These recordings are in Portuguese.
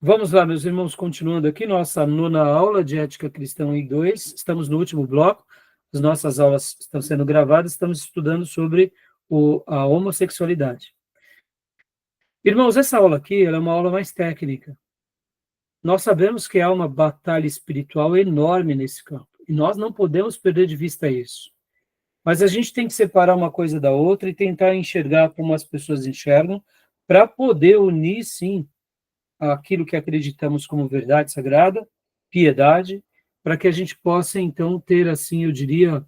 Vamos lá, meus irmãos, continuando aqui nossa nona aula de Ética Cristã 1 e 2. Estamos no último bloco, as nossas aulas estão sendo gravadas, estamos estudando sobre a homossexualidade. Irmãos, essa aula aqui ela é uma aula mais técnica. Nós sabemos que há uma batalha espiritual enorme nesse campo, e nós não podemos perder de vista isso. Mas a gente tem que separar uma coisa da outra e tentar enxergar como as pessoas enxergam, para poder unir, sim, aquilo que acreditamos como verdade sagrada, piedade, para que a gente possa, então, ter, assim, eu diria,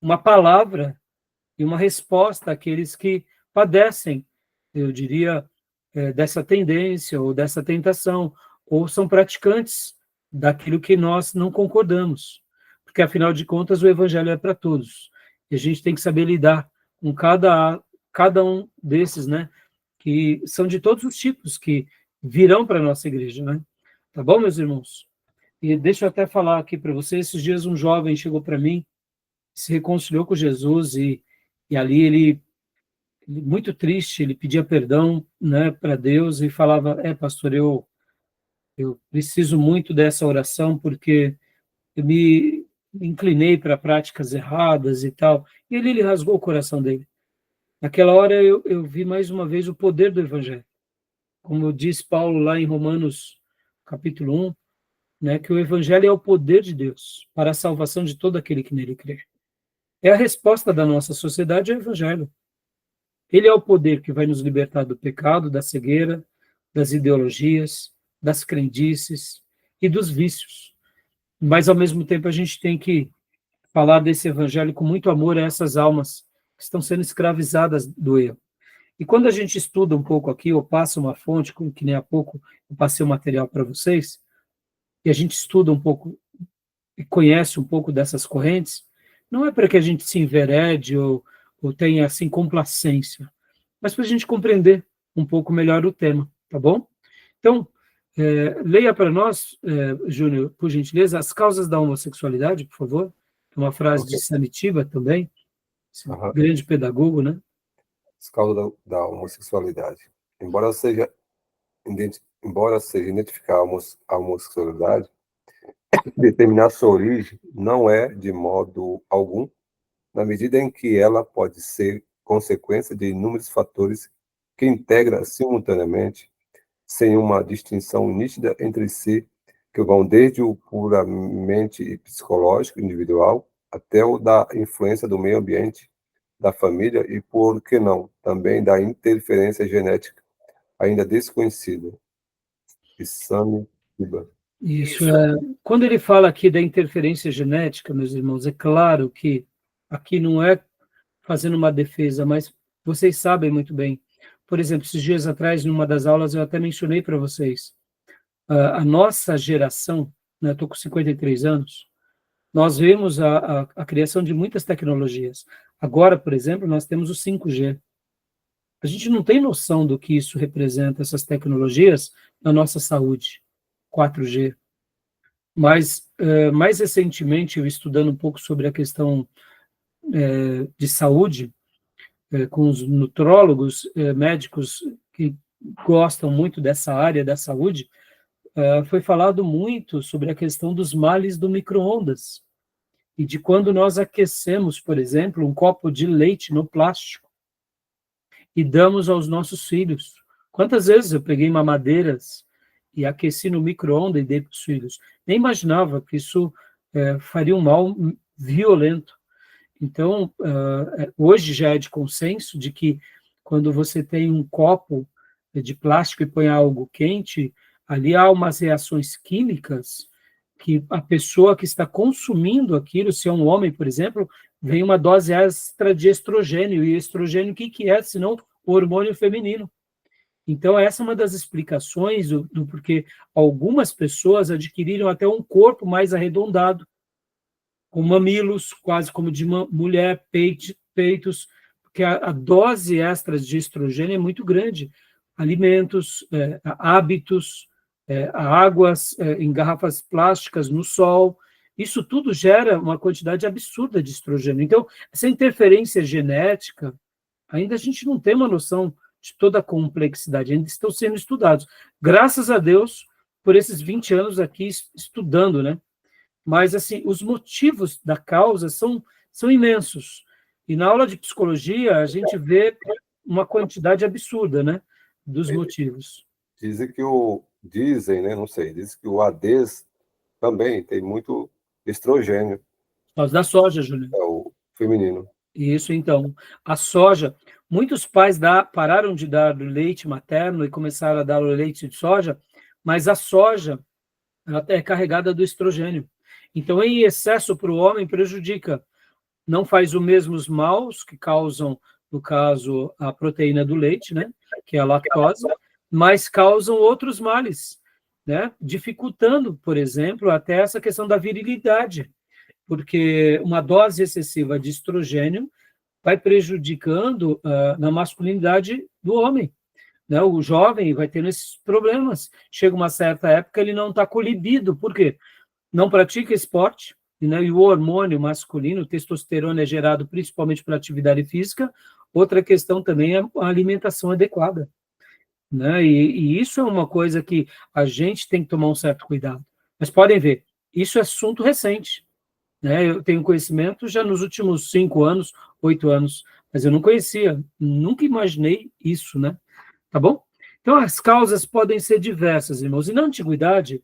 uma palavra e uma resposta àqueles que padecem, eu diria, dessa tendência ou dessa tentação, ou são praticantes daquilo que nós não concordamos. Porque, afinal de contas, o evangelho é para todos. E a gente tem que saber lidar com cada um desses, né? Que são de todos os tipos, que virão para a nossa igreja, né? Tá bom, meus irmãos? E deixa eu até falar aqui para vocês, esses dias um jovem chegou para mim, se reconciliou com Jesus e ali ele, muito triste, ele pedia perdão, né, para Deus e falava, pastor, eu preciso muito dessa oração porque eu me inclinei para práticas erradas e tal. E ele rasgou o coração dele. Naquela hora eu vi mais uma vez o poder do evangelho. Como diz Paulo lá em Romanos capítulo 1, né, que o evangelho é o poder de Deus para a salvação de todo aquele que nele crê. É a resposta da nossa sociedade ao evangelho. Ele é o poder que vai nos libertar do pecado, da cegueira, das ideologias, das crendices e dos vícios. Mas, ao mesmo tempo, a gente tem que falar desse evangelho com muito amor a essas almas que estão sendo escravizadas do erro. E quando a gente estuda um pouco aqui, ou passa uma fonte, que nem há pouco eu passei o material para vocês, e a gente estuda um pouco e conhece um pouco dessas correntes, não é para que a gente se enverede ou tenha, assim, complacência, mas para a gente compreender um pouco melhor o tema, tá bom? Então, leia para nós, Júnior, por gentileza, As Causas da Homossexualidade, por favor. É uma frase de Samitiba também, grande pedagogo, né? As causas da homossexualidade. Embora seja identificar a homossexualidade, determinar sua origem não é, de modo algum, na medida em que ela pode ser consequência de inúmeros fatores que integram simultaneamente, sem uma distinção nítida entre si, que vão desde o puramente psicológico individual até o da influência do meio ambiente, da família e, por que não, também da interferência genética, ainda desconhecida. Isami Iba. Isso. Quando ele fala aqui da interferência genética, meus irmãos, é claro que aqui não é fazendo uma defesa, mas vocês sabem muito bem. Por exemplo, esses dias atrás, numa das aulas, eu até mencionei para vocês, a nossa geração, né, estou com 53 anos, nós vemos a criação de muitas tecnologias. Agora, por exemplo, nós temos o 5G. A gente não tem noção do que isso representa, essas tecnologias, na nossa saúde. 4G. Mas, mais recentemente, eu estudando um pouco sobre a questão de saúde, com os nutrólogos, médicos que gostam muito dessa área da saúde, foi falado muito sobre a questão dos males do micro-ondas e de quando nós aquecemos, por exemplo, um copo de leite no plástico e damos aos nossos filhos. Quantas vezes eu peguei mamadeiras e aqueci no micro-ondas e dei para os filhos? Nem imaginava que isso faria um mal violento. Então, hoje já é de consenso de que quando você tem um copo de plástico e põe algo quente, ali há umas reações químicas que a pessoa que está consumindo aquilo, se é um homem, por exemplo, vem uma dose extra de estrogênio. E estrogênio, o que é, senão o hormônio feminino? Então, essa é uma das explicações do porquê algumas pessoas adquiriram até um corpo mais arredondado, com mamilos, quase como de uma mulher, peitos, porque a dose extra de estrogênio é muito grande. Alimentos, hábitos, águas em garrafas plásticas, no sol, isso tudo gera uma quantidade absurda de estrogênio. Então, essa interferência genética, ainda a gente não tem uma noção de toda a complexidade, ainda estão sendo estudados. Graças a Deus, por esses 20 anos aqui estudando, né? Mas, assim, os motivos da causa são imensos. E na aula de psicologia, a gente vê uma quantidade absurda, né, dos motivos. Dizem, né, não sei, dizem que o ADES também tem muito estrogênio, Por causa da soja, Júlio. é o feminino. Isso, então. A soja, muitos pais pararam de dar o leite materno e começaram a dar o leite de soja, mas a soja ela é carregada do estrogênio. Então, em excesso para o homem, prejudica. Não faz os mesmos maus que causam, no caso, a proteína do leite, né, que é a lactose, mas causam outros males, né, dificultando, por exemplo, até essa questão da virilidade, porque uma dose excessiva de estrogênio vai prejudicando na masculinidade do homem, né? O jovem vai tendo esses problemas. Chega uma certa época, ele não está com libido. Por quê? Não pratica esporte, né? E o hormônio masculino, o testosterona, é gerado principalmente pela atividade física. Outra questão também é a alimentação adequada, né? E isso é uma coisa que a gente tem que tomar um certo cuidado. Mas podem ver, isso é assunto recente, né? Eu tenho conhecimento já nos últimos 5 anos, 8 anos, mas eu não conhecia, nunca imaginei isso, né? Tá bom? Então, as causas podem ser diversas, irmãos. E na antiguidade,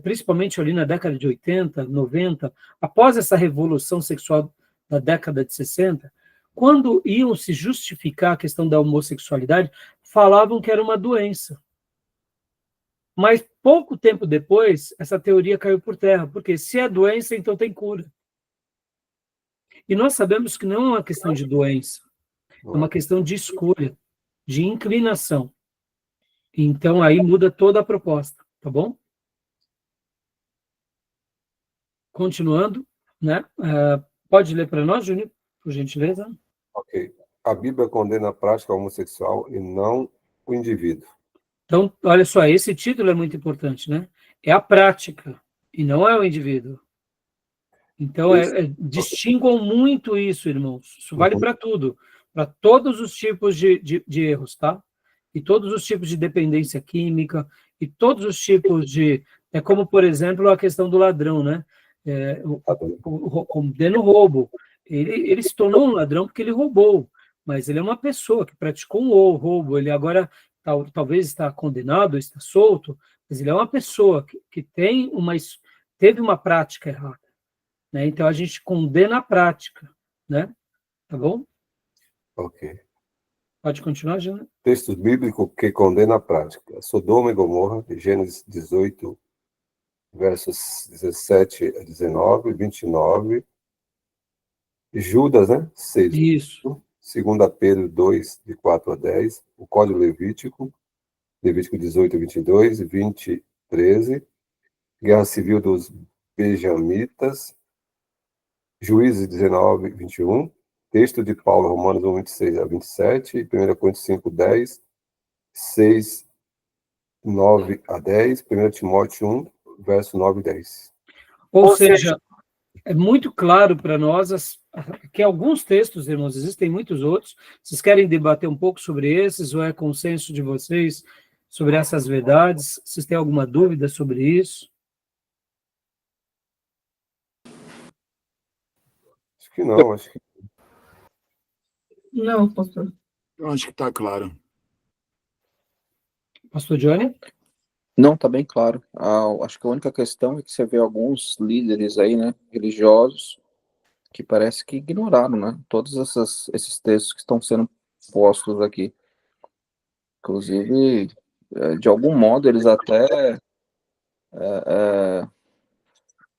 principalmente ali na década de 80, 90, após essa revolução sexual da década de 60, quando iam se justificar a questão da homossexualidade, falavam que era uma doença. Mas pouco tempo depois, essa teoria caiu por terra, porque se é doença, então tem cura. E nós sabemos que não é uma questão de doença, é uma questão de escolha, de inclinação. Então, aí muda toda a proposta, tá bom? Continuando, né? Pode ler para nós, Júnior, por gentileza? Ok. A Bíblia condena a prática homossexual e não o indivíduo. Então, olha só, esse título é muito importante, né? É a prática, e não é o indivíduo. Então, distinguam muito isso, irmãos. Isso vale para tudo, para todos os tipos de erros, tá? E todos os tipos de dependência química, e todos os tipos de... como, por exemplo, a questão do ladrão, né? Condena o roubo. Ele se tornou um ladrão porque ele roubou, mas ele é uma pessoa que praticou um roubo. Ele agora talvez está condenado, está solto, mas ele é uma pessoa que teve uma prática errada. Né? Então, a gente condena a prática, né? Tá bom? Ok. Pode continuar, Jana? Texto bíblico que condena a prática. Sodoma e Gomorra, de Gênesis 18, versos 17 a 19, 29. Judas, né? 6. Isso. 2 Pedro 2, de 4 a 10. O Código Levítico, Levítico 18, 22, 20, 13. Guerra Civil dos Benjamitas, Juízes 19, 21. Texto de Paulo, Romanos 1, 26 a 27. 1 Coríntios 5, 10. 6, 9 a 10. 1 Timóteo 1, verso 9 e 10. Ou seja, é muito claro para nós que alguns textos, irmãos, existem muitos outros. Vocês querem debater um pouco sobre esses, ou é consenso de vocês sobre essas verdades? Vocês têm alguma dúvida sobre isso? Acho que não, acho que... Não, pastor. Eu acho que está claro. Pastor Johnny? Não, está bem claro. Acho que a única questão é que você vê alguns líderes aí, né, religiosos, que parece que ignoraram, né, todos esses textos que estão sendo postos aqui. Inclusive, de algum modo, eles até,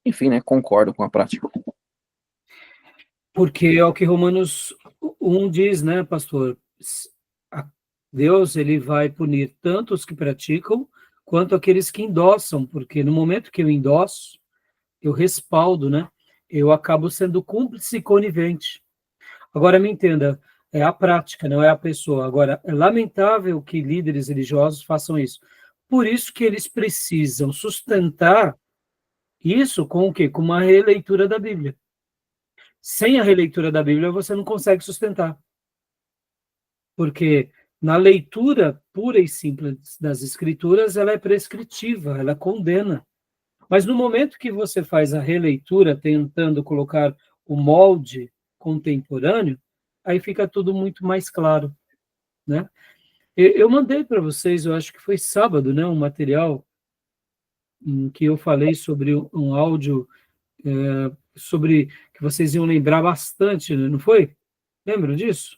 enfim, né, concordam com a prática. Porque é o que Romanos 1 diz, né, pastor? Deus, ele vai punir tanto os que praticam, quanto aqueles que endossam, porque no momento que eu endosso, eu respaldo, né? Eu acabo sendo cúmplice e conivente. Agora, me entenda, é a prática, não é a pessoa. Agora, é lamentável que líderes religiosos façam isso. Por isso que eles precisam sustentar isso com o quê? Com uma releitura da Bíblia. Sem a releitura da Bíblia, você não consegue sustentar. Porque Na leitura pura e simples das escrituras, ela é prescritiva, ela condena. Mas no momento que você faz a releitura, tentando colocar o molde contemporâneo, aí fica tudo muito mais claro, né? Eu mandei para vocês, eu acho que foi sábado, né, um material em que eu falei sobre um áudio sobre que vocês iam lembrar bastante, né, não foi? Lembram disso?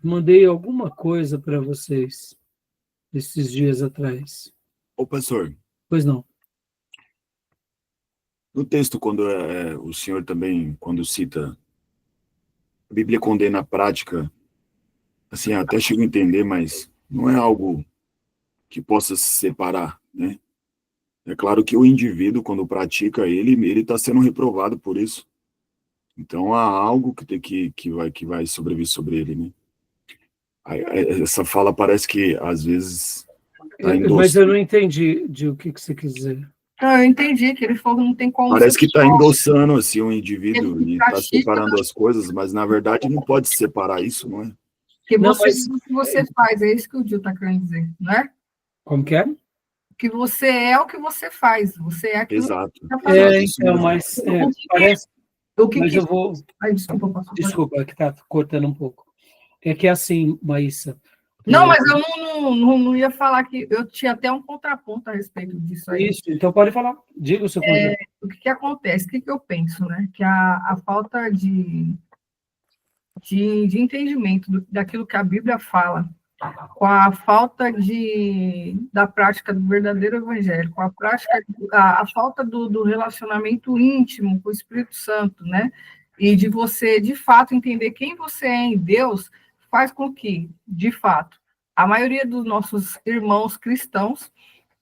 Mandei alguma coisa para vocês esses dias atrás. Ô, pastor, Pois não. no texto, quando o senhor também, quando cita, a Bíblia condena a prática, assim, até chego a entender, mas não é algo que possa se separar, né? É claro que o indivíduo, quando pratica ele está sendo reprovado por isso. Então, há algo que vai sobreviver sobre ele, né? Essa fala parece que, às vezes, está Mas eu endossando. não entendi de o que você quis dizer. Não, eu entendi que ele falou que não tem como Parece que está separar. endossando, assim, um indivíduo Ele e está pratica, separando as coisas, mas, na verdade, não pode separar isso, não é? que Não, você mas- é o que você faz, é isso que o Gil está querendo dizer, não é? Como que é? Que você é o que você faz, você é aquilo Exato. que você está fazendo. Isso Então, mesmo. mas parece... O que Mas que... eu vou... Ai, desculpa, pastor. Desculpa, é que está cortando um pouco. É que é assim, Maísa. Não, mas eu não ia falar que eu tinha até um contraponto a respeito disso aí. Isso, então pode falar. Diga o seu ponto. O que acontece? O que eu penso, né? Que a falta de entendimento daquilo que a Bíblia fala, com a falta da prática do verdadeiro evangelho, com a prática, a falta do relacionamento íntimo com o Espírito Santo, né? E de você, de fato, entender quem você é em Deus, faz com que, de fato, a maioria dos nossos irmãos cristãos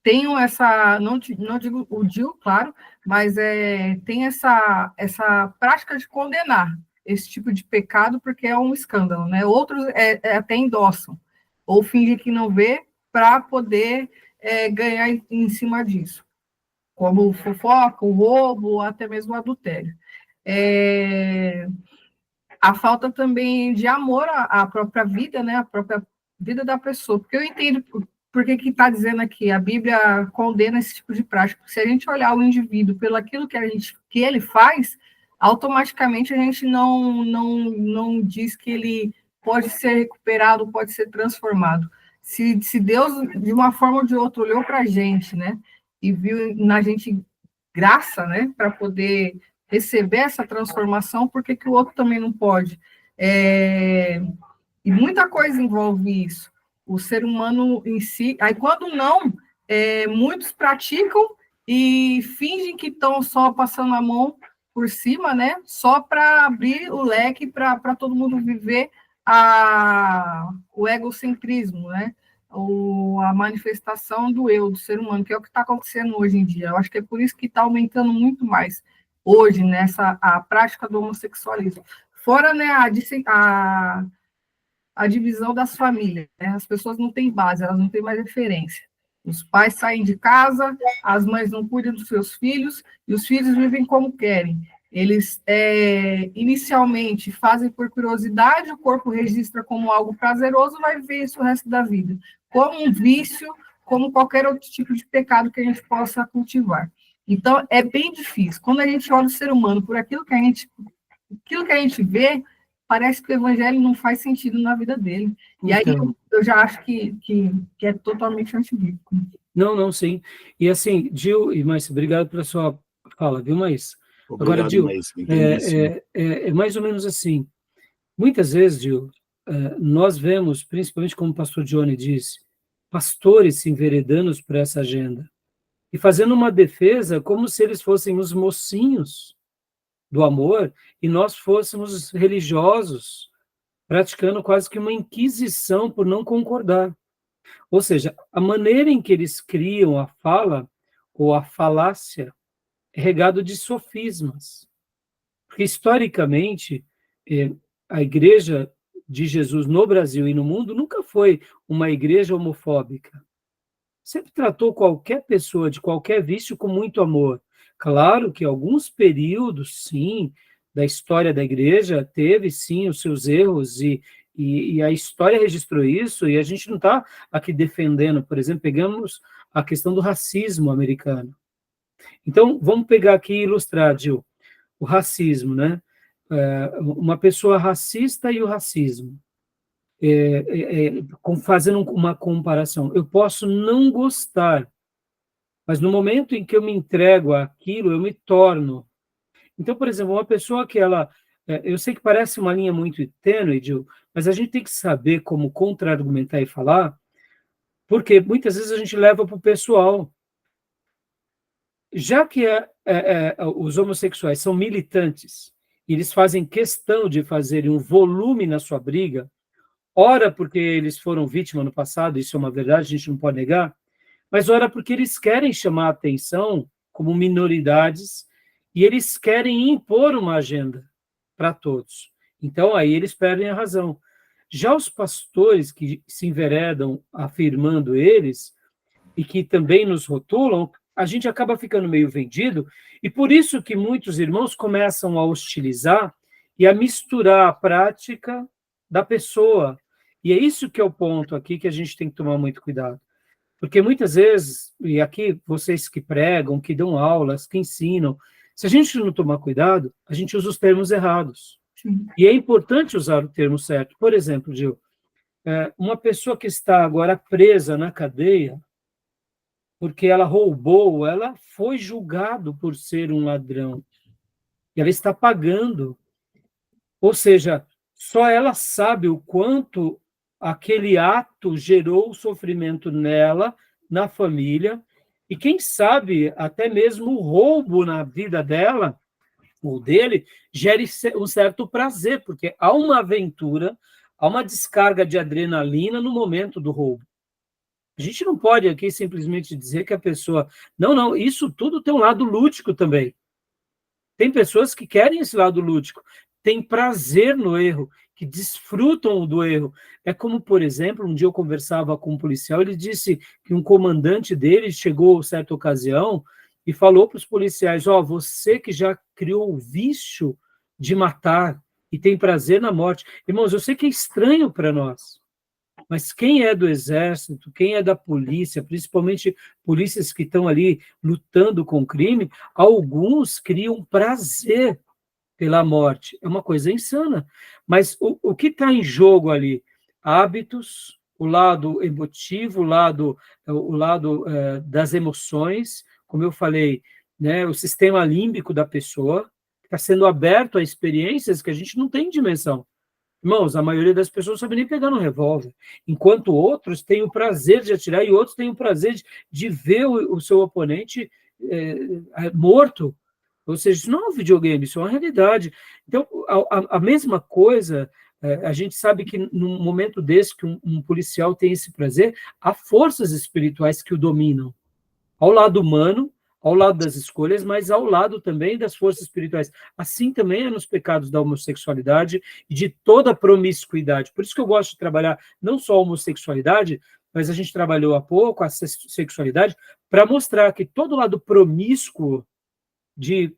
tenham essa, não digo o Gil, claro, mas tem essa prática de condenar esse tipo de pecado, porque é um escândalo, né? Outros até endossam, ou fingem que não vê, para poder ganhar em cima disso, como o fofoca, o roubo, ou até mesmo o adultério. A falta também de amor à própria vida, né? A própria vida da pessoa, porque eu entendo por que está dizendo aqui, a Bíblia condena esse tipo de prática, porque se a gente olhar o indivíduo pelo aquilo que ele faz, automaticamente a gente não diz que ele pode ser recuperado, pode ser transformado. Se Deus, de uma forma ou de outra, olhou para a gente, né, e viu na gente graça, né, para poder receber essa transformação, por que o outro também não pode? E muita coisa envolve isso. O ser humano em si... Aí, quando não, muitos praticam e fingem que estão só passando a mão por cima, né? Só para abrir o leque para todo mundo viver o egocentrismo, né? A manifestação do eu, do ser humano, que é o que está acontecendo hoje em dia. Eu acho que é por isso que está aumentando muito mais hoje, a prática do homossexualismo. Fora, né, a divisão das famílias, né? As pessoas não têm base, elas não têm mais referência. Os pais saem de casa, as mães não cuidam dos seus filhos, e os filhos vivem como querem. Eles, inicialmente, fazem por curiosidade, o corpo registra como algo prazeroso, vai viver isso o resto da vida. Como um vício, como qualquer outro tipo de pecado que a gente possa cultivar. Então, é bem difícil. Quando a gente olha o ser humano por aquilo que a gente vê, parece que o evangelho não faz sentido na vida dele. E aí eu já acho que é totalmente antibíblico. Não, sim. E assim, Gil e Maísa, obrigado pela sua fala, viu, Maísa? Obrigado, Agora, Gil, Maísa, é mais ou menos assim. Muitas vezes, Gil, nós vemos, principalmente como o pastor Johnny disse, pastores se enveredando por essa agenda e fazendo uma defesa como se eles fossem os mocinhos do amor e nós fôssemos religiosos, praticando quase que uma inquisição por não concordar. Ou seja, a maneira em que eles criam a fala ou a falácia é regado de sofismas. Porque, historicamente, a igreja de Jesus no Brasil e no mundo nunca foi uma igreja homofóbica. Sempre tratou qualquer pessoa de qualquer vício com muito amor. Claro que alguns períodos, sim, da história da igreja teve, sim, os seus erros e E a história registrou isso, e a gente não está aqui defendendo, por exemplo, pegamos a questão do racismo americano. Então, vamos pegar aqui e ilustrar, Gil, o racismo, né? Uma pessoa racista e o racismo. Fazendo uma comparação, eu posso não gostar, mas no momento em que eu me entrego àquilo, eu me torno. Então, por exemplo, uma pessoa que eu sei que parece uma linha muito tênue, Gil, mas a gente tem que saber como contra-argumentar e falar, porque muitas vezes a gente leva para o pessoal. Já que os homossexuais são militantes, e eles fazem questão de fazerem um volume na sua briga, ora porque eles foram vítimas no passado, isso é uma verdade, a gente não pode negar, mas ora porque eles querem chamar a atenção como minoridades e eles querem impor uma agenda para todos. Então, aí eles perdem a razão. Já os pastores que se enveredam afirmando eles, e que também nos rotulam, a gente acaba ficando meio vendido, e por isso que muitos irmãos começam a hostilizar e a misturar a prática da pessoa. E é isso que é o ponto aqui que a gente tem que tomar muito cuidado. Porque muitas vezes, e aqui vocês que pregam, que dão aulas, que ensinam, se a gente não tomar cuidado, a gente usa os termos errados. Sim. E é importante usar o termo certo. Por exemplo, Gil, uma pessoa que está agora presa na cadeia, porque ela roubou, ela foi julgado por ser um ladrão. E ela está pagando. Ou seja, só ela sabe o quanto aquele ato gerou sofrimento nela, na família, e quem sabe até mesmo o roubo na vida dela, ou dele, gere um certo prazer, porque há uma aventura, há uma descarga de adrenalina no momento do roubo. A gente não pode aqui simplesmente dizer que a pessoa... Não, isso tudo tem um lado lúdico também. Tem pessoas que querem esse lado lúdico, têm prazer no erro, que desfrutam do erro. É como, por exemplo, um dia eu conversava com um policial, ele disse que um comandante dele chegou, certa ocasião, e falou para os policiais, você que já criou o vício de matar e tem prazer na morte. Irmãos, eu sei que é estranho para nós, mas quem é do exército, quem é da polícia, principalmente polícias que estão ali lutando com o crime, alguns criam prazer pela morte. É uma coisa insana. Mas o que está em jogo ali? Hábitos, o lado emotivo, o lado das emoções, como eu falei, né, o sistema límbico da pessoa, está sendo aberto a experiências que a gente não tem dimensão. Irmãos, a maioria das pessoas não sabe nem pegar no revólver, enquanto outros têm o prazer de atirar e outros têm o prazer de ver o seu oponente morto. Ou seja, isso não é um videogame, isso é uma realidade. Então, a mesma coisa, a gente sabe que num momento desse que um policial tem esse prazer, há forças espirituais que o dominam, ao lado humano, ao lado das escolhas, mas ao lado também das forças espirituais. Assim também é nos pecados da homossexualidade e de toda a promiscuidade. Por isso que eu gosto de trabalhar não só a homossexualidade, mas a gente trabalhou há pouco a sexualidade, para mostrar que todo lado promíscuo de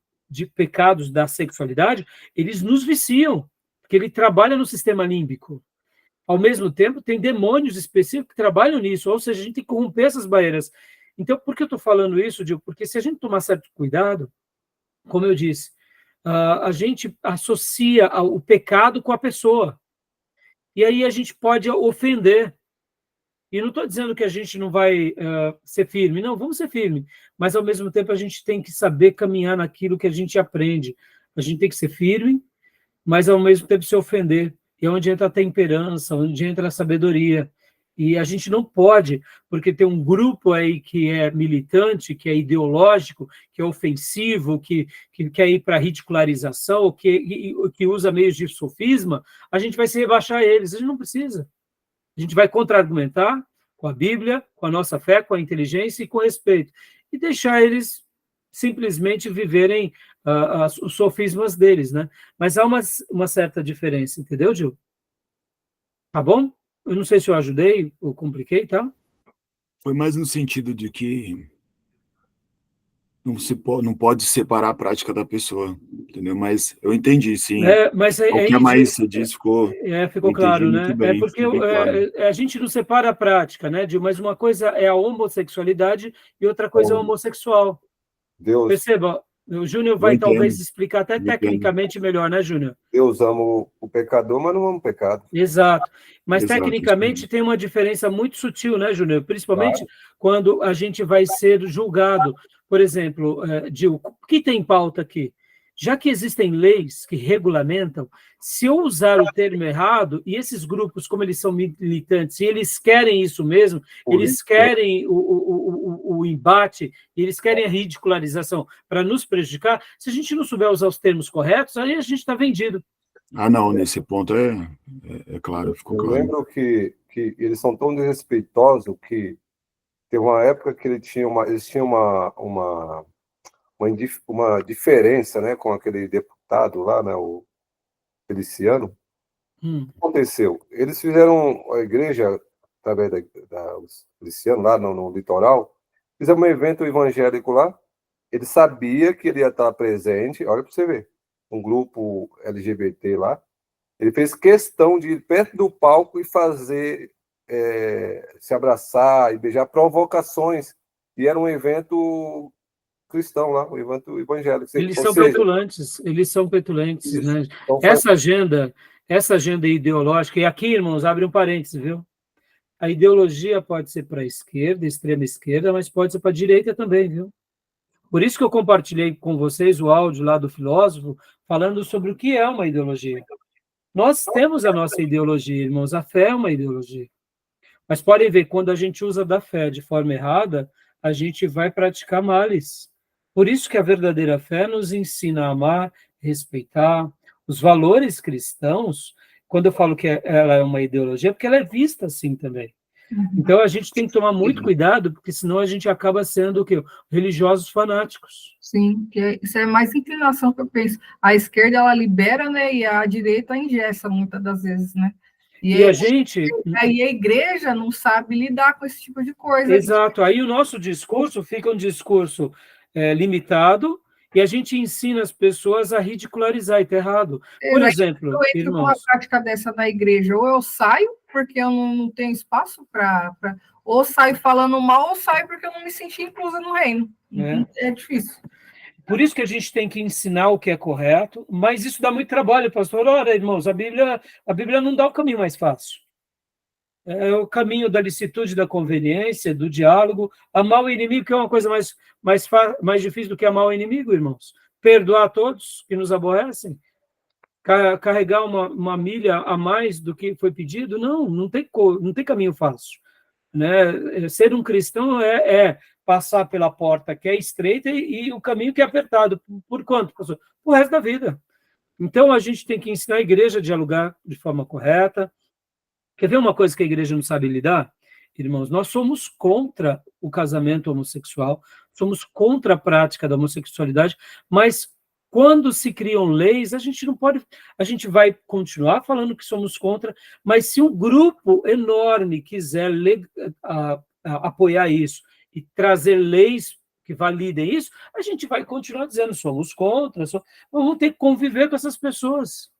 pecados da sexualidade, eles nos viciam, porque ele trabalha no sistema límbico. Ao mesmo tempo, tem demônios específicos que trabalham nisso, ou seja, a gente tem que romper essas barreiras. Então, por que eu estou falando isso, Dil? Porque se a gente tomar certo cuidado, como eu disse, a gente associa o pecado com a pessoa. E aí a gente pode ofender. E não estou dizendo que a gente não vai ser firme, não, vamos ser firme, mas ao mesmo tempo a gente tem que saber caminhar naquilo que a gente aprende. A gente tem que ser firme, mas ao mesmo tempo se ofender. E é onde entra a temperança, onde entra a sabedoria. E a gente não pode, porque tem um grupo aí que é militante, que é ideológico, que é ofensivo, que quer ir para a ridicularização, que usa meios de sofisma, a gente vai se rebaixar a eles. A gente não precisa. A gente vai contra-argumentar com a Bíblia, com a nossa fé, com a inteligência e com respeito. E deixar eles simplesmente viverem os sofismas deles, né? Mas há uma certa diferença, entendeu, Gil? Tá bom? Eu não sei se eu ajudei ou compliquei, tá? Foi mais no sentido de que não pode separar a prática da pessoa, entendeu? Mas eu entendi, sim. Mas O que a Maísa disse ficou ficou eu entendi claro, muito né? bem, Porque ficou bem claro. a gente não separa a prática, né, Dil? Mas uma coisa é a homossexualidade e outra coisa é o homossexual. Deus, Perceba, o Júnior Eu vai entendo, talvez explicar até eu entendo. tecnicamente melhor, né, Júnior? Deus ama o pecador, mas não ama o pecado. Exato. Mas Exato, tecnicamente isso tem uma diferença muito sutil, né, Júnior? Principalmente Claro. quando a gente vai ser julgado. Por exemplo, Dil, o que tem em pauta aqui? Já que existem leis que regulamentam, se eu usar o termo errado, e esses grupos, como eles são militantes, e eles querem isso mesmo, eles querem o embate, eles querem a ridicularização para nos prejudicar, se a gente não souber usar os termos corretos, aí a gente está vendido. não, nesse ponto é claro, ficou Eu claro. lembro que eles são tão desrespeitosos que teve uma época que eles tinham uma diferença, né, com aquele deputado lá, né, o Feliciano. O que aconteceu? Eles fizeram a igreja, através os Feliciano, lá no litoral, fizeram um evento evangélico lá. Ele sabia que ele ia estar presente, olha para você ver, um grupo LGBT lá. Ele fez questão de ir perto do palco e fazer se abraçar e beijar, provocações. E era um evento cristão lá, um evento evangélico. Eles Ou são seja, petulantes, isso. né? Então, Essa agenda ideológica, e aqui, irmãos, abre um parênteses, viu? A ideologia pode ser para a esquerda, extrema esquerda, mas pode ser para a direita também, viu? Por isso que eu compartilhei com vocês o áudio lá do filósofo, falando sobre o que é uma ideologia. Nós temos a nossa ideologia, irmãos, a fé é uma ideologia. Mas podem ver, quando a gente usa da fé de forma errada, a gente vai praticar males. Por isso que a verdadeira fé nos ensina a amar, respeitar. Os valores cristãos, quando eu falo que ela é uma ideologia, é porque ela é vista assim também. Então a gente tem que tomar muito cuidado, porque senão a gente acaba sendo o quê? Religiosos fanáticos. Sim, isso é mais inclinação que eu penso. A esquerda, ela libera, né, e a direita engessa, muitas das vezes, né? E a gente... Aí a igreja não sabe lidar com esse tipo de coisa. Exato, aí o nosso discurso fica um discurso limitado, e a gente ensina as pessoas a ridicularizar, e está errado. Por exemplo, eu entro com uma irmãos... prática dessa na igreja, ou eu saio, porque eu não tenho espaço para... Ou saio falando mal, ou saio porque eu não me senti inclusa no reino. É difícil. Por isso que a gente tem que ensinar o que é correto, mas isso dá muito trabalho, pastor. Ora, irmãos, a Bíblia não dá o caminho mais fácil. É o caminho da licitude, da conveniência, do diálogo. Amar o inimigo, que é uma coisa mais difícil do que amar o inimigo, irmãos. Perdoar a todos que nos aborrecem. Carregar uma milha a mais do que foi pedido. Não tem caminho fácil. Né? Ser um cristão é passar pela porta que é estreita e o caminho que é apertado. Por quanto, pastor? O resto da vida. Então, a gente tem que ensinar a igreja a dialogar de forma correta. Quer ver uma coisa que a igreja não sabe lidar? Irmãos, nós somos contra o casamento homossexual, somos contra a prática da homossexualidade, mas quando se criam leis, a gente não pode, a gente vai continuar falando que somos contra, mas se um grupo enorme quiser apoiar isso e trazer leis que validem isso, a gente vai continuar dizendo somos contra, vamos ter que conviver com essas pessoas.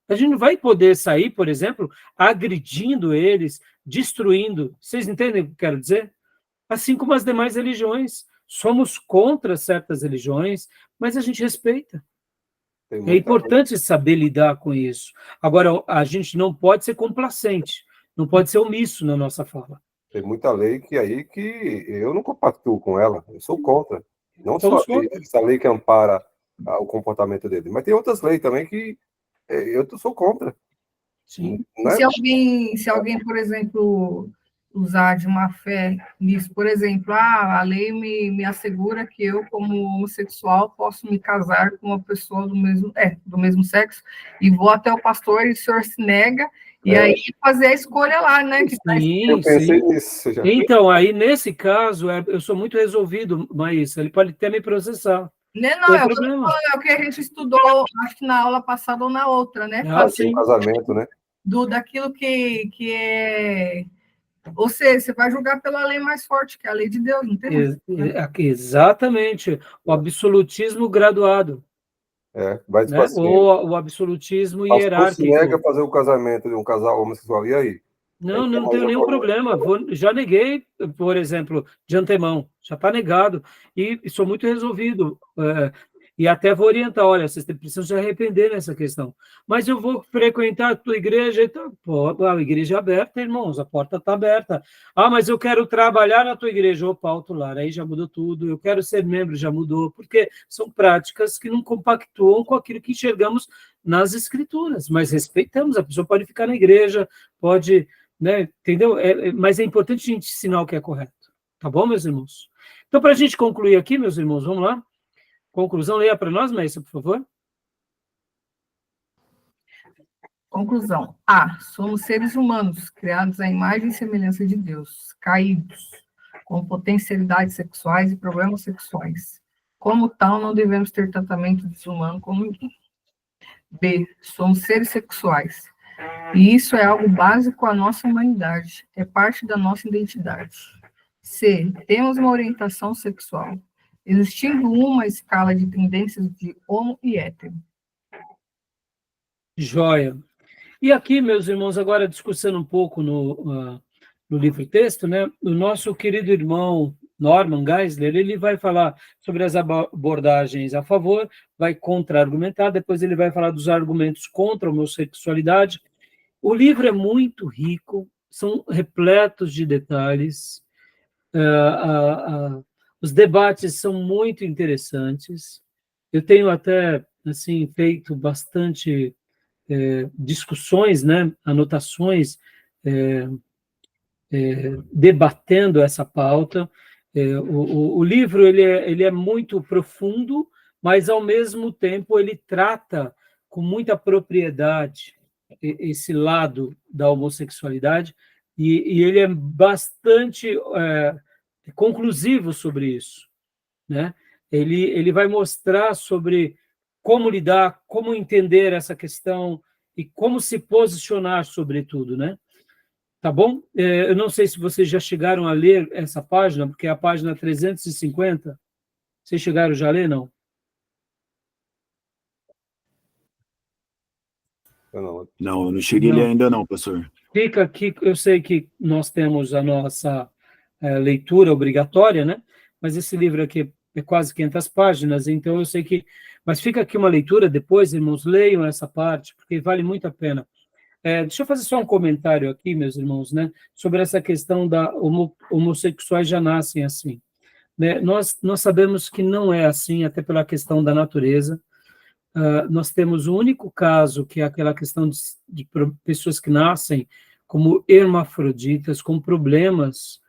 A gente não vai poder sair, por exemplo, agredindo eles, destruindo. Vocês entendem o que eu quero dizer? Assim como as demais religiões. Somos contra certas religiões, mas a gente respeita. É importante saber lidar com isso. Agora, a gente não pode ser complacente, não pode ser omisso na nossa fala. Tem muita lei que eu não compactuo com ela, eu sou contra. Não só essa lei que ampara o comportamento dele, mas tem outras leis também que eu sou contra. Sim. Né? Se alguém, por exemplo, usar de uma fé nisso, por exemplo, a lei me assegura que eu, como homossexual, posso me casar com uma pessoa do mesmo sexo, e vou até o pastor e o senhor se nega, e aí fazer a escolha lá, né? Eu pensei nisso já. Então, aí, nesse caso, eu sou muito resolvido, Maísa, ele pode até me processar. Não, é o que a gente estudou, acho que na aula passada ou na outra, né? Sim. Casamento, né? Daquilo que Ou seja, você vai julgar pela lei mais forte, que é a lei de Deus, não tem mais. Exatamente, o absolutismo graduado, Vai tipo né? assim, Ou o absolutismo o pastor se nega a hierárquico. fazer o casamento de um casal homossexual, e aí? Não, Então, não aí tenho eu nenhum vou- problema. Já neguei, por exemplo, de antemão, já está negado. E sou muito resolvido. E até vou orientar: olha, vocês precisam se arrepender nessa questão. Mas eu vou frequentar a tua igreja. Então, pô, a igreja é aberta, irmãos, a porta está aberta. Ah, mas eu quero trabalhar na tua igreja. Opa, alto lá, aí já mudou tudo. Eu quero ser membro, já mudou. Porque são práticas que não compactuam com aquilo que enxergamos nas escrituras. Mas respeitamos, a pessoa pode ficar na igreja, pode, né, entendeu? Mas é importante a gente ensinar o que é correto. Tá bom, meus irmãos? Então, para a gente concluir aqui, meus irmãos, vamos lá? Conclusão, leia para nós, Maísa, por favor. Conclusão. A. Somos seres humanos, criados à imagem e semelhança de Deus, caídos, com potencialidades sexuais e problemas sexuais. Como tal, não devemos ter tratamento desumano como ninguém. B. Somos seres sexuais. E isso é algo básico à nossa humanidade, é parte da nossa identidade. C. Temos uma orientação sexual, existindo uma escala de tendências de homo e hétero. Joia. E aqui, meus irmãos, agora discussando um pouco no livro-texto, né? O nosso querido irmão Norman Geisler, ele vai falar sobre as abordagens a favor, vai contra-argumentar, depois ele vai falar dos argumentos contra a homossexualidade. O livro é muito rico, são repletos de detalhes, os debates são muito interessantes. Eu tenho até assim feito bastante discussões, né, anotações, debatendo essa pauta. O livro ele é muito profundo, mas, ao mesmo tempo, ele trata com muita propriedade esse lado da homossexualidade, e ele é bastante conclusivo sobre isso, né? Ele vai mostrar sobre como lidar, como entender essa questão e como se posicionar sobre tudo, né? Tá bom? Eu não sei se vocês já chegaram a ler essa página, porque é a página 350. Vocês chegaram já a ler, não? Não, eu não cheguei a ler ainda não, pastor. Fica aqui, eu sei que nós temos a nossa leitura obrigatória, né? Mas esse livro aqui é quase 500 páginas, então eu sei que... Mas fica aqui uma leitura depois, irmãos, leiam essa parte, porque vale muito a pena. Deixa eu fazer só um comentário aqui, meus irmãos, né? Sobre essa questão da homossexuais já nascem assim, né? Nós sabemos que não é assim, até pela questão da natureza. Nós temos o único caso, que é aquela questão de pessoas que nascem como hermafroditas, com problemas,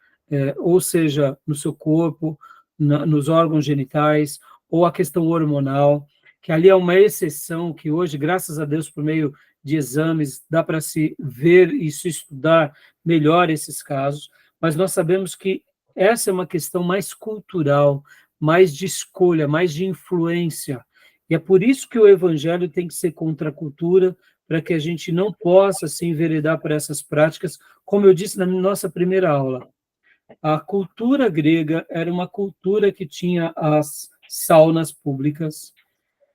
ou seja, no seu corpo, nos órgãos genitais, ou a questão hormonal, que ali é uma exceção, que hoje, graças a Deus, por meio de exames, dá para se ver e se estudar melhor esses casos, mas nós sabemos que essa é uma questão mais cultural, mais de escolha, mais de influência. E é por isso que o evangelho tem que ser contra a cultura, para que a gente não possa se enveredar por essas práticas. Como eu disse na nossa primeira aula, a cultura grega era uma cultura que tinha as saunas públicas.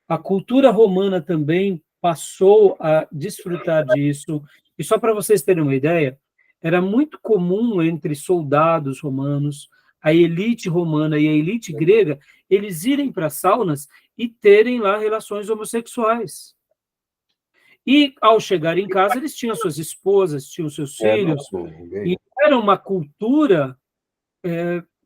A cultura romana também passou a desfrutar disso. E só para vocês terem uma ideia, era muito comum entre soldados romanos, a elite romana e a elite grega, eles irem para saunas e terem lá relações homossexuais. E, ao chegar em casa, eles tinham suas esposas, tinham seus filhos, e era uma cultura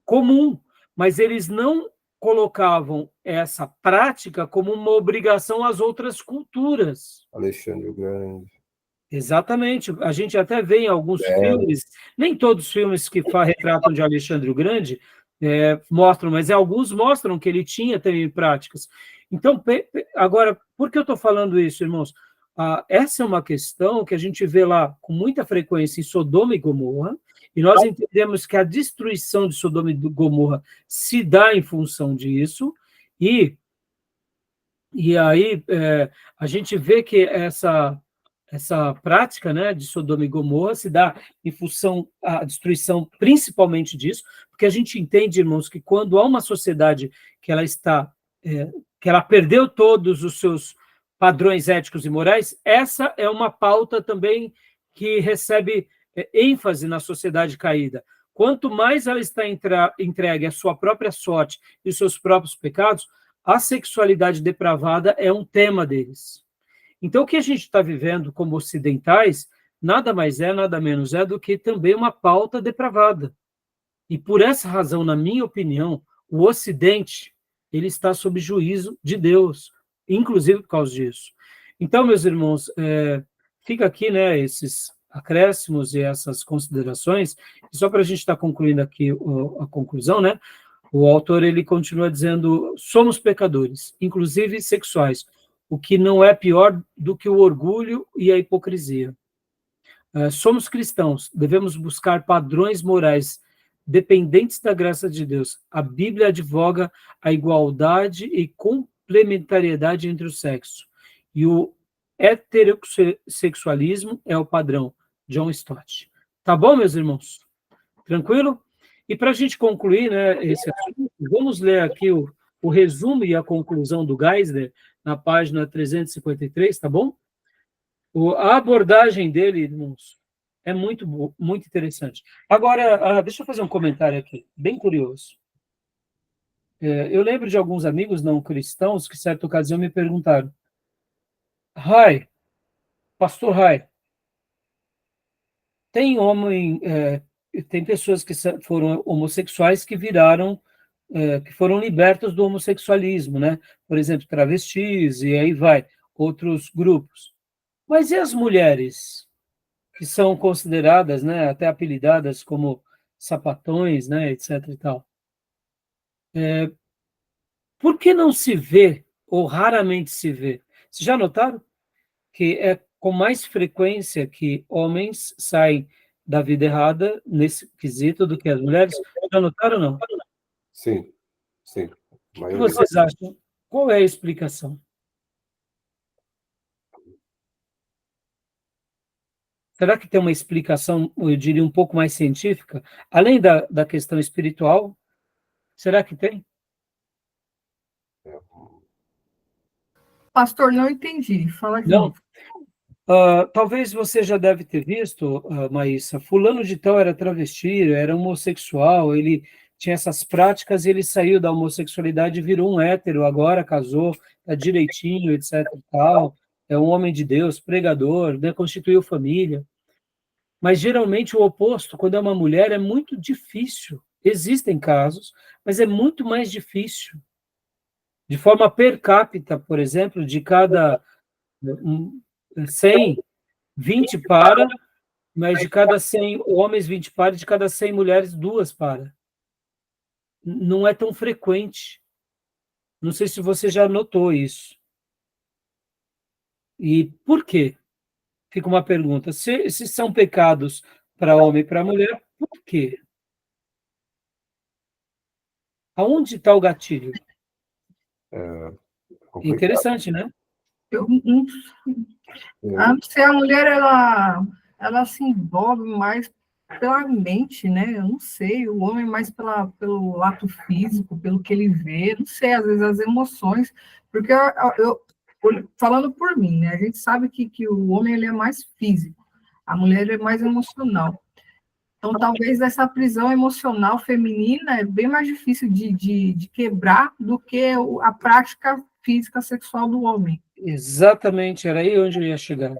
comum, mas eles não colocavam essa prática como uma obrigação às outras culturas. Alexandre o Grande. Exatamente. A gente até vê em alguns filmes, nem todos os filmes que retratam de Alexandre o Grande mostram, mas alguns mostram que ele tinha também práticas. Então, agora, por que eu estou falando isso, irmãos? Essa é uma questão que a gente vê lá com muita frequência em Sodoma e Gomorra, e nós entendemos que a destruição de Sodoma e Gomorra se dá em função disso, e aí a gente vê que essa prática, né, de Sodoma e Gomorra se dá em função à destruição principalmente disso, porque a gente entende, irmãos, que quando há uma sociedade que ela está, que ela perdeu todos os seus padrões éticos e morais, essa é uma pauta também que recebe ênfase na sociedade caída. Quanto mais ela está entregue à sua própria sorte e os seus próprios pecados, a sexualidade depravada é um tema deles. Então, o que a gente está vivendo como ocidentais, nada mais é, nada menos é do que também uma pauta depravada. E por essa razão, na minha opinião, o Ocidente ele está sob juízo de Deus, inclusive por causa disso. Então, meus irmãos, fica aqui, né, esses acréscimos e essas considerações, e só para a gente estar concluindo aqui a conclusão, né, o autor ele continua dizendo: somos pecadores, inclusive sexuais, o que não é pior do que o orgulho e a hipocrisia. Somos cristãos, devemos buscar padrões morais dependentes da graça de Deus. A Bíblia advoga a igualdade e complementariedade entre os sexos. E o heterossexualismo é o padrão. John Stott. Tá bom, meus irmãos? Tranquilo? E para a gente concluir, né, esse assunto, vamos ler aqui o resumo e a conclusão do Geisler, na página 353, tá bom? A abordagem dele, irmãos, é muito interessante. Agora, deixa eu fazer um comentário aqui, bem curioso. Eu lembro de alguns amigos não cristãos que, certa ocasião, me perguntaram: Pastor Rai, tem pessoas que foram homossexuais que viraram, que foram libertos do homossexualismo, né? Por exemplo, travestis, e aí vai, outros grupos. Mas e as mulheres, que são consideradas, né, até apelidadas como sapatões, né, etc. e tal? Por que não se vê, ou raramente se vê? Vocês já notaram que é com mais frequência que homens saem da vida errada nesse quesito do que as mulheres? Já notaram ou não? Sim, sim. O que vocês acham? Qual é a explicação? Será que tem uma explicação, eu diria, um pouco mais científica? Além da questão espiritual, será que tem? Pastor, não entendi. Fala de Não. novo. Talvez você já deve ter visto, Maísa, fulano de tal era travesti, era homossexual, ele tinha essas práticas e ele saiu da homossexualidade e virou um hétero, agora casou, está direitinho, etc. e tal, é um homem de Deus, pregador, né, constituiu família. Mas geralmente o oposto, quando é uma mulher, é muito difícil. Existem casos, mas é muito mais difícil. De forma per capita, por exemplo, de cada 100, 20 para, mas de cada 100 homens, 20 para, de cada 100 mulheres, 2 para. Não é tão frequente. Não sei se você já notou isso. E por quê? Fica uma pergunta. Se são pecados para homem e para mulher, por quê? Aonde está o gatilho? Interessante, né? Se a mulher, ela se envolve mais pela mente, né? Eu não sei, o homem mais pelo ato físico, pelo que ele vê, não sei, às vezes as emoções, porque falando por mim, né? A gente sabe que o homem ele é mais físico, a mulher é mais emocional. Então, talvez essa prisão emocional feminina é bem mais difícil de quebrar do que a prática física sexual do homem. Exatamente, era aí onde eu ia chegar.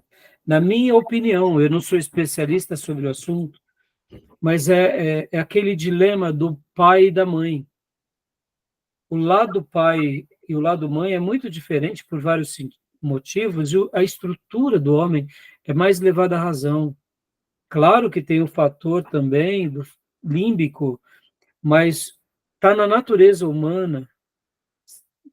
Na minha opinião, eu não sou especialista sobre o assunto, mas é aquele dilema do pai e da mãe. O lado pai e o lado mãe é muito diferente por vários motivos, e a estrutura do homem é mais levada à razão. Claro que tem o fator também do límbico, mas está na natureza humana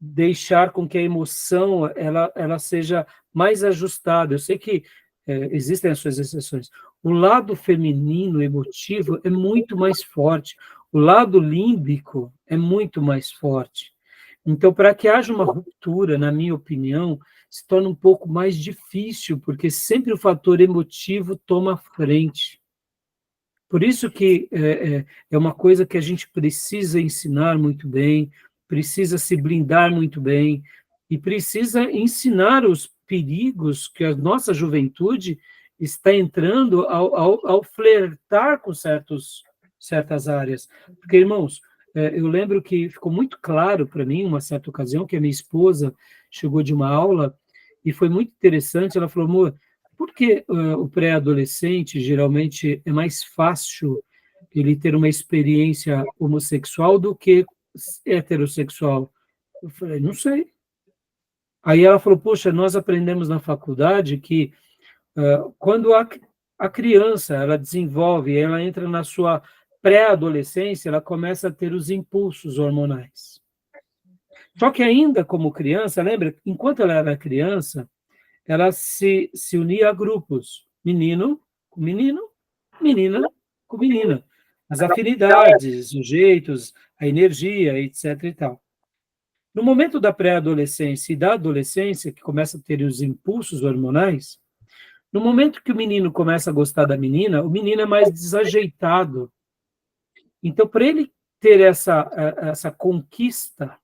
deixar com que a emoção ela seja mais ajustada. Eu sei que existem as suas exceções. O lado feminino, emotivo, é muito mais forte. O lado límbico é muito mais forte. Então, para que haja uma ruptura, na minha opinião, se torna um pouco mais difícil, porque sempre o fator emotivo toma frente. Por isso que é uma coisa que a gente precisa ensinar muito bem, precisa se blindar muito bem, e precisa ensinar os perigos que a nossa juventude está entrando ao flertar com certas áreas. Porque, irmãos, eu lembro que ficou muito claro para mim, uma certa ocasião, que a minha esposa chegou de uma aula, e foi muito interessante, ela falou, amor, por que o pré-adolescente geralmente é mais fácil ele ter uma experiência homossexual do que heterossexual? Eu falei, não sei. Aí ela falou, poxa, nós aprendemos na faculdade que quando a criança ela desenvolve, ela entra na sua pré-adolescência, ela começa a ter os impulsos hormonais. Só que ainda como criança, lembra, enquanto ela era criança, ela se unia a grupos, menino com menino, menina com menina. As afinidades, os jeitos, a energia, etc. e tal. No momento da pré-adolescência e da adolescência, que começa a ter os impulsos hormonais, no momento que o menino começa a gostar da menina, o menino é mais desajeitado. Então, para ele ter essa conquista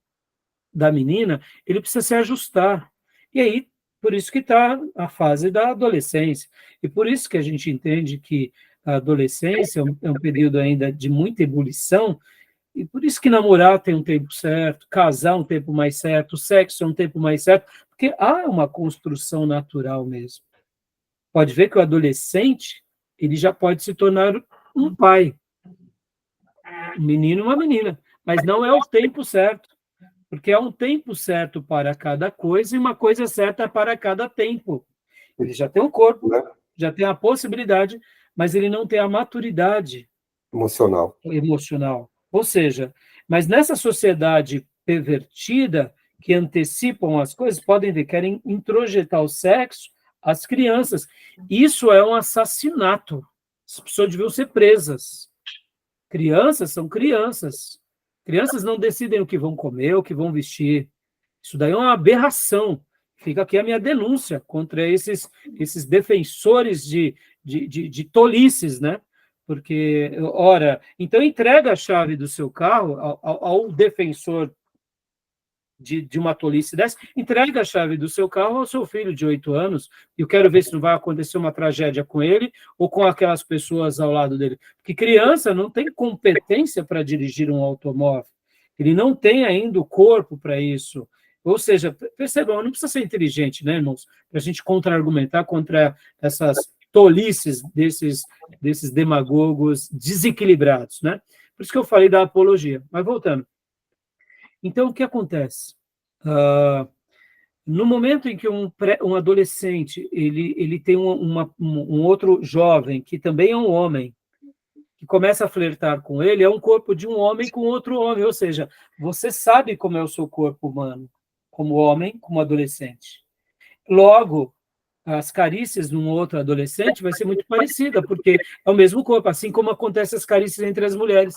da menina, ele precisa se ajustar. E aí, por isso que está a fase da adolescência. E por isso que a gente entende que a adolescência é um período ainda de muita ebulição, e por isso que namorar tem um tempo certo, casar um tempo mais certo, o sexo é um tempo mais certo, porque há uma construção natural mesmo. Pode ver que o adolescente, ele já pode se tornar um pai, um menino e uma menina, mas não é o tempo certo, porque é um tempo certo para cada coisa e uma coisa certa para cada tempo. Ele já tem um corpo, já tem a possibilidade, mas ele não tem a maturidade emocional. Ou seja, mas nessa sociedade pervertida, que antecipam as coisas, podem ver, querem introjetar o sexo às crianças. Isso é um assassinato. As pessoas deviam ser presas. Crianças são crianças. Crianças não decidem o que vão comer, o que vão vestir. Isso daí é uma aberração. Fica aqui a minha denúncia contra esses defensores de tolices, né? Porque, ora, então entrega a chave do seu carro ao defensor de uma tolice dessa, entrega a chave do seu carro ao seu filho de 8 anos, e eu quero ver se não vai acontecer uma tragédia com ele ou com aquelas pessoas ao lado dele. Porque criança não tem competência para dirigir um automóvel, ele não tem ainda o corpo para isso. Ou seja, percebam, não precisa ser inteligente, né, irmãos, para a gente contra-argumentar contra essas tolices desses demagogos desequilibrados, né? Por isso que eu falei da apologia. Mas voltando. Então, o que acontece? No momento em que um adolescente ele tem um outro jovem, que também é um homem, que começa a flertar com ele, é um corpo de um homem com outro homem, ou seja, você sabe como é o seu corpo humano, como homem, como adolescente. Logo, as carícias de um outro adolescente vai ser muito parecida, porque é o mesmo corpo, assim como acontece as carícias entre as mulheres.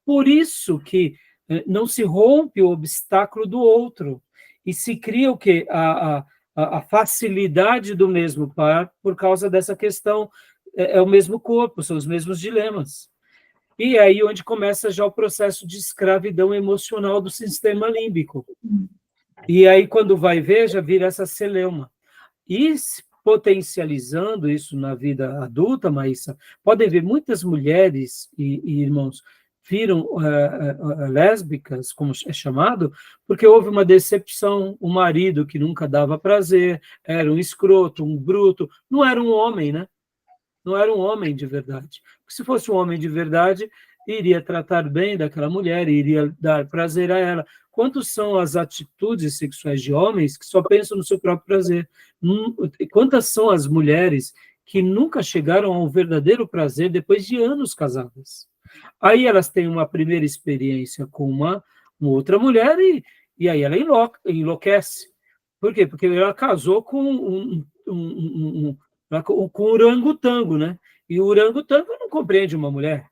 Por isso que não se rompe o obstáculo do outro, e se cria o quê? A facilidade do mesmo par por causa dessa questão. É o mesmo corpo, são os mesmos dilemas. E é aí onde começa já o processo de escravidão emocional do sistema límbico. E aí, quando vai ver, já vira essa celeuma. E potencializando isso na vida adulta, Maísa, podem ver muitas mulheres e irmãos viram lésbicas, como é chamado, porque houve uma decepção, um marido que nunca dava prazer, era um escroto, um bruto, não era um homem, né? Não era um homem de verdade. Porque se fosse um homem de verdade, iria tratar bem daquela mulher, iria dar prazer a ela. Quantas são as atitudes sexuais de homens que só pensam no seu próprio prazer? Quantas são as mulheres que nunca chegaram a um verdadeiro prazer depois de anos casadas? Aí elas têm uma primeira experiência com uma outra mulher e aí ela enlouquece. Por quê? Porque ela casou com um orangotango, né? E o orangotango não compreende uma mulher.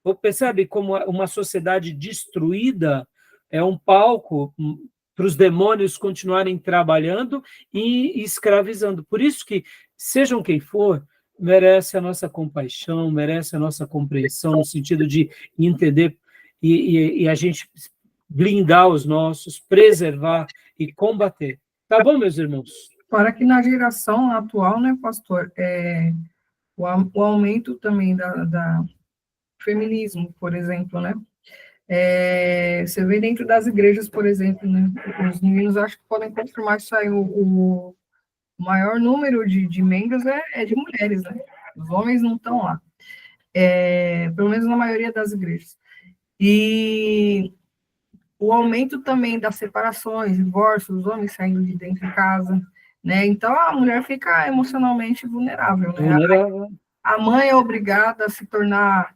Ou percebe como uma sociedade destruída é um palco para os demônios continuarem trabalhando e escravizando. Por isso que, sejam quem for, merece a nossa compaixão, merece a nossa compreensão, no sentido de entender e a gente blindar os nossos, preservar e combater. Tá bom, meus irmãos? Fora que na geração atual, né, pastor, o aumento também da feminismo, por exemplo, né? Você vê dentro das igrejas, por exemplo, né? Os meninos acho que podem confirmar isso aí, o maior número de membros é de mulheres, né? Os homens não estão lá, pelo menos na maioria das igrejas. E o aumento também das separações, divórcios, os homens saindo de dentro de casa, né? Então a mulher fica emocionalmente vulnerável, né? Vulnerável. A mãe é obrigada a se tornar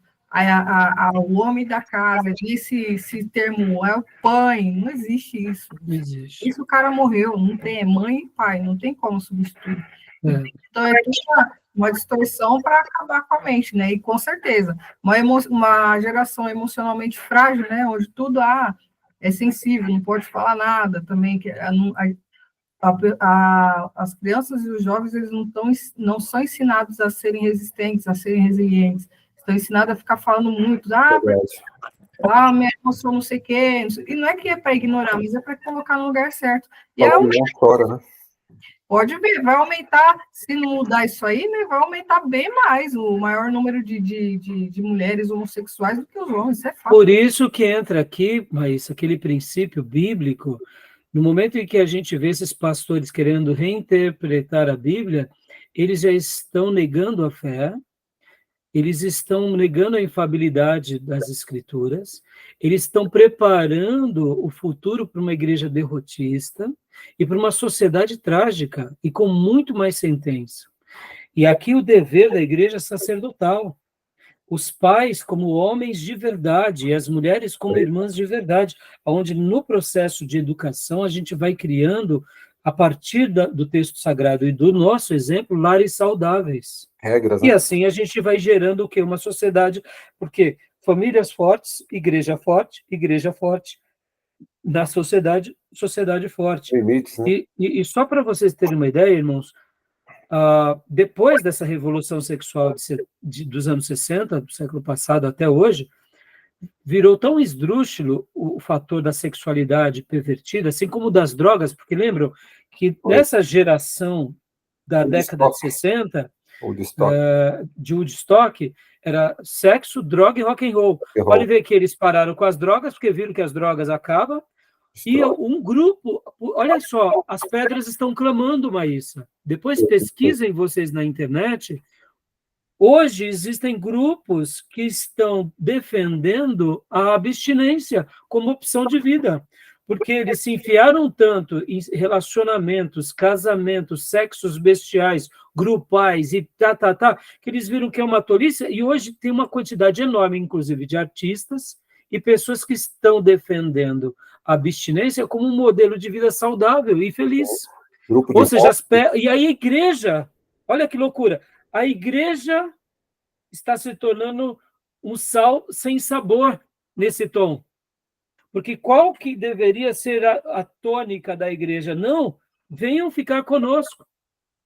o homem da casa. Esse termo é o pai, não existe isso. Não existe. Isso o cara morreu, não tem mãe e pai, não tem como substituir. Então é tudo uma distorção para acabar com a mente, né? E com certeza, uma geração emocionalmente frágil, né? Onde tudo é sensível, não pode falar nada também, que as crianças e os jovens eles não são ensinados a serem resistentes, a serem resilientes, estão ensinados a ficar falando muito, minha emoção não sei o quê, e não é que é para ignorar, mas é para colocar no lugar certo. E né? Pode ver, vai aumentar, se não mudar isso aí, né, vai aumentar bem mais o maior número de mulheres homossexuais do que os homens, isso é fato. Por isso que entra aqui, Maísa, aquele princípio bíblico. No momento em que a gente vê esses pastores querendo reinterpretar a Bíblia, eles já estão negando a fé, eles estão negando a infalibilidade das Escrituras, eles estão preparando o futuro para uma igreja derrotista e para uma sociedade trágica e com muito mais sentença. E aqui o dever da igreja sacerdotal. Os pais como homens de verdade e as mulheres como irmãs de verdade, onde no processo de educação a gente vai criando, a partir do texto sagrado e do nosso exemplo, lares saudáveis. Regras, né? E assim a gente vai gerando o quê? Uma sociedade, porque famílias fortes, igreja forte, na sociedade forte. Limites, né? E só para vocês terem uma ideia, irmãos, depois dessa revolução sexual dos anos 60, do século passado até hoje, virou tão esdrúxulo o fator da sexualidade pervertida, assim como das drogas, porque lembram que nessa geração da década de 60, de Woodstock, era sexo, droga e rock and roll. Pode ver que eles pararam com as drogas, porque viram que as drogas acabam, e um grupo, olha só, as pedras estão clamando, Maísa. Depois pesquisem vocês na internet. Hoje existem grupos que estão defendendo a abstinência como opção de vida, porque eles se enfiaram tanto em relacionamentos, casamentos, sexos bestiais, grupais e que eles viram que é uma tolice, e hoje tem uma quantidade enorme, inclusive, de artistas e pessoas que estão defendendo a abstinência como um modelo de vida saudável e feliz. Ou seja, e a igreja, olha que loucura, a igreja está se tornando um sal sem sabor nesse tom. Porque qual que deveria ser a tônica da igreja? Não, venham ficar conosco.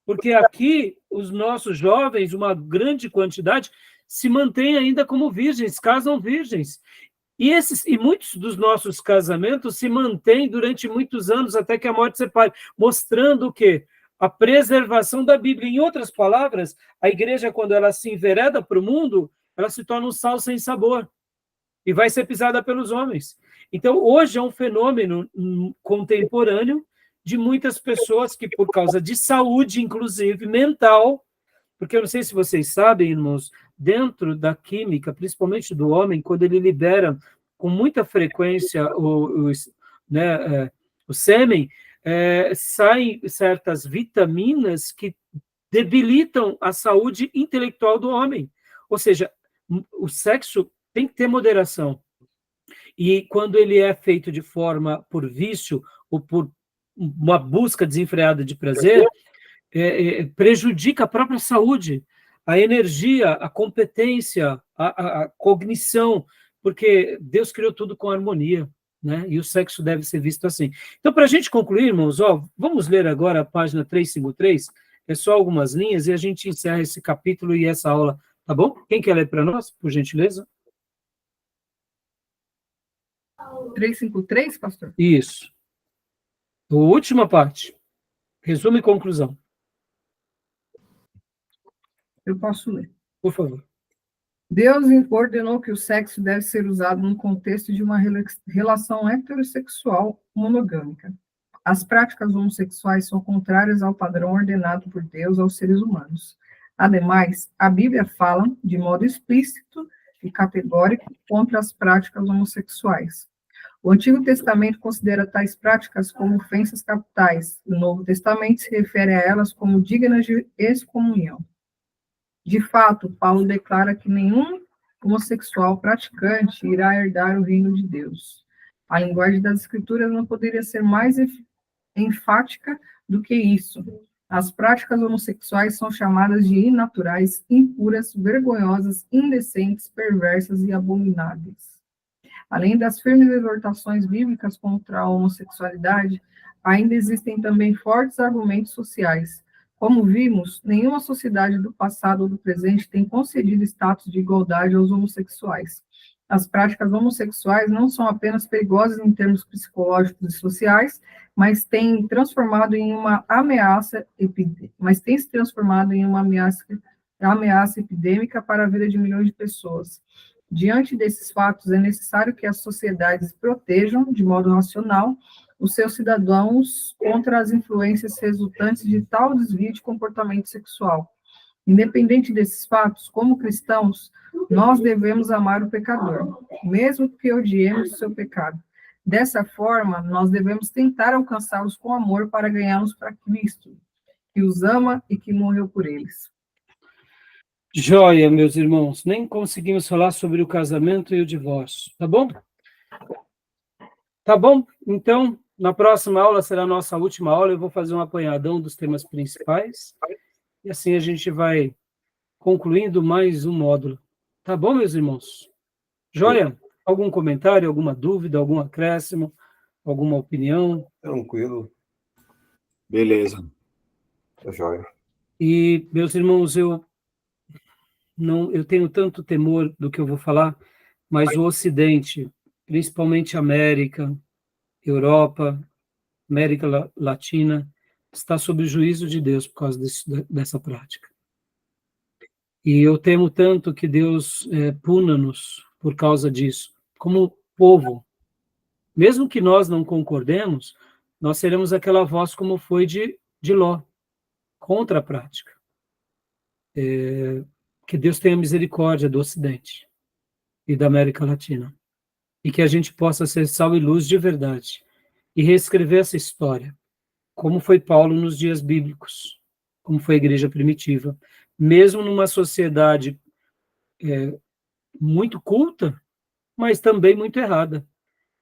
Porque aqui os nossos jovens, uma grande quantidade, se mantêm ainda como virgens, casam virgens. E muitos dos nossos casamentos se mantêm durante muitos anos, até que a morte separe, mostrando o quê? A preservação da Bíblia. Em outras palavras, a igreja, quando ela se envereda para o mundo, ela se torna um sal sem sabor e vai ser pisada pelos homens. Então, hoje é um fenômeno contemporâneo de muitas pessoas que, por causa de saúde, inclusive mental, porque eu não sei se vocês sabem, irmãos, dentro da química, principalmente do homem, quando ele libera com muita frequência o sêmen, saem certas vitaminas que debilitam a saúde intelectual do homem. Ou seja, o sexo tem que ter moderação. E quando ele é feito de forma por vício ou por uma busca desenfreada de prazer, prejudica a própria saúde, a energia, a competência, a cognição, porque Deus criou tudo com harmonia. né? E o sexo deve ser visto assim. Então, para a gente concluir, irmãos, vamos ler agora a página 353, é só algumas linhas, e a gente encerra esse capítulo e essa aula, tá bom? Quem quer ler para nós, por gentileza? 353, pastor? Isso. A última parte. Resumo e conclusão. Eu posso ler. Por favor. Deus ordenou que o sexo deve ser usado no contexto de uma relação heterossexual monogâmica. As práticas homossexuais são contrárias ao padrão ordenado por Deus aos seres humanos. Ademais, a Bíblia fala, de modo explícito e categórico, contra as práticas homossexuais. O Antigo Testamento considera tais práticas como ofensas capitais, e o Novo Testamento se refere a elas como dignas de excomunhão. De fato, Paulo declara que nenhum homossexual praticante irá herdar o reino de Deus. A linguagem das Escrituras não poderia ser mais enfática do que isso. As práticas homossexuais são chamadas de inaturais, impuras, vergonhosas, indecentes, perversas e abomináveis. Além das firmes exortações bíblicas contra a homossexualidade, ainda existem também fortes argumentos sociais. Como vimos, nenhuma sociedade do passado ou do presente tem concedido status de igualdade aos homossexuais. As práticas homossexuais não são apenas perigosas em termos psicológicos e sociais, mas têm se transformado em uma ameaça epidêmica para a vida de milhões de pessoas. Diante desses fatos, é necessário que as sociedades protejam, de modo racional, os seus cidadãos contra as influências resultantes de tal desvio de comportamento sexual. Independente desses fatos, como cristãos, nós devemos amar o pecador, mesmo que odiemos o seu pecado. Dessa forma, nós devemos tentar alcançá-los com amor para ganhá-los para Cristo, que os ama e que morreu por eles. Joia, meus irmãos, nem conseguimos falar sobre o casamento e o divórcio, tá bom? Tá bom? Então, na próxima aula será a nossa última aula, eu vou fazer um apanhadão dos temas principais, e assim a gente vai concluindo mais um módulo. Tá bom, meus irmãos? Joia? Algum comentário, alguma dúvida, algum acréscimo, alguma opinião? Tranquilo, Beleza. tá joia. E, meus irmãos, eu tenho tanto temor do que eu vou falar, mas o Ocidente, principalmente América, Europa, América Latina, está sob o juízo de Deus por causa dessa prática. E eu temo tanto que Deus puna-nos por causa disso. Como povo, mesmo que nós não concordemos, nós seremos aquela voz como foi de Ló, contra a prática. Que Deus tenha misericórdia do Ocidente e da América Latina. E que a gente possa ser sal e luz de verdade. E reescrever essa história, como foi Paulo nos dias bíblicos, como foi a igreja primitiva. Mesmo numa sociedade muito culta, mas também muito errada.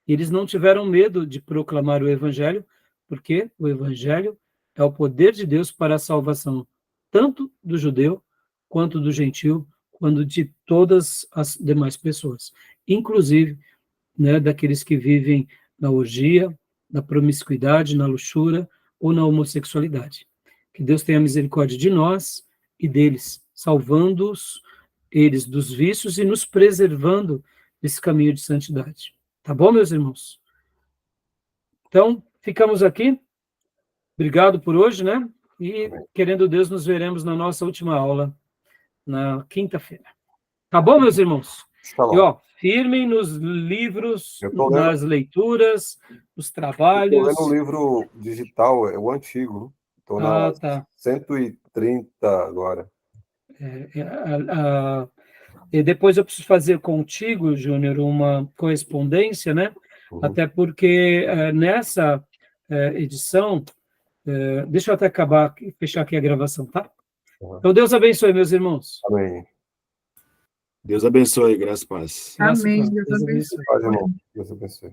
Eles não tiveram medo de proclamar o Evangelho, porque o Evangelho é o poder de Deus para a salvação, tanto do judeu, quanto do gentil, quanto de todas as demais pessoas, inclusive daqueles que vivem na orgia, na promiscuidade, na luxúria ou na homossexualidade. Que Deus tenha misericórdia de nós e deles, salvando-os, eles dos vícios e nos preservando desse caminho de santidade. Tá bom, meus irmãos? Então, ficamos aqui. Obrigado por hoje, né? E, querendo Deus, nos veremos na nossa última aula, na quinta-feira. Tá bom, meus irmãos? Shalom. E, firmem nos livros, Eu tô nas leituras, nos trabalhos. Estou lendo o livro digital, é o antigo. Estou na Tá. 130 agora. E depois eu preciso fazer contigo, Júnior, uma correspondência, né? Uhum. Até porque nessa edição, deixa eu até fechar aqui a gravação, tá? Uhum. Então, Deus abençoe, meus irmãos. Amém. Deus abençoe, graças e paz. Amém. Deus abençoe. Paz, irmão. Deus abençoe.